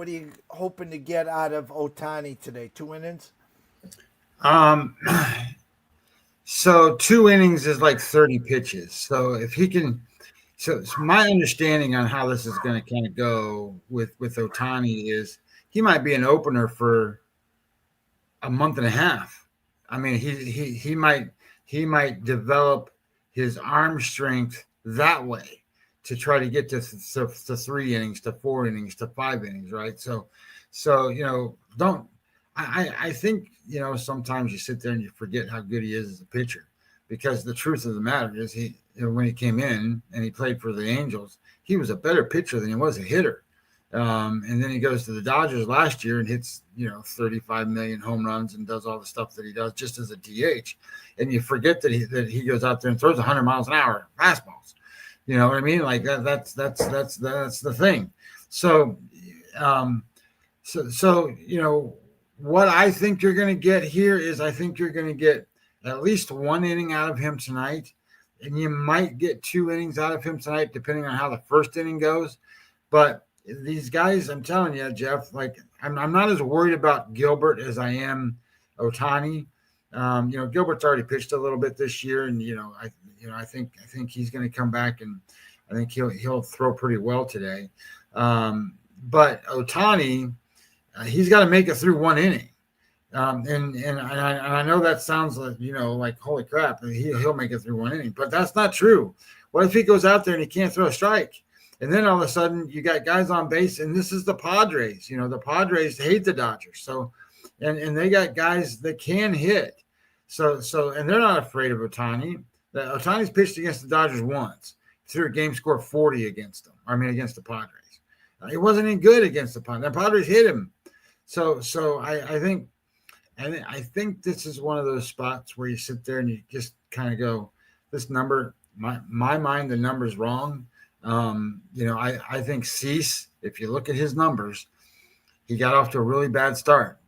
What are you hoping to get out of Ohtani today? 2 innings? Um, so 2 innings is like 30 pitches. So if he can, so my understanding on how this is going to kind of go with Otani is he might be an opener for a month and a half. I mean, he might develop his arm strength that way to try to get to 3 innings, to 4 innings, to 5 innings, right? So don't. I think sometimes you sit there and you forget how good he is as a pitcher, because the truth of the matter is when he came in and he played for the Angels, he was a better pitcher than he was a hitter. And then he goes to the Dodgers last year and hits 35 million home runs and does all the stuff that he does just as a DH. And you forget that he goes out there and throws 100 miles an hour fastballs. You know what I mean? Like that's the thing. So um, so what I think you're going to get here is I think you're going to get at least 1 inning out of him tonight, and you might get 2 innings out of him tonight, depending on how the first inning goes. But these guys, I'm telling you, Jeff, like I'm not as worried about Gilbert as I am Ohtani. Gilbert's already pitched a little bit this year, and I think he's going to come back, and I think he'll throw pretty well today. But Ohtani, he's got to make it through 1 inning. And I know that sounds like holy crap, he'll make it through 1 inning, but that's not true. What if he goes out there and he can't throw a strike? And then all of a sudden you got guys on base, and this is the Padres. The Padres hate the Dodgers. So, and they got guys that can hit. So, and they're not afraid of Ohtani. Ohtani's pitched against the Dodgers once. He threw a game score 40 against them. Against the Padres. He wasn't any good against the Padres. The Padres hit him. So I think this is one of those spots where you sit there and you just kind of go, this number, my mind, the number's wrong. I think Cease, if you look at his numbers, he got off to a really bad start.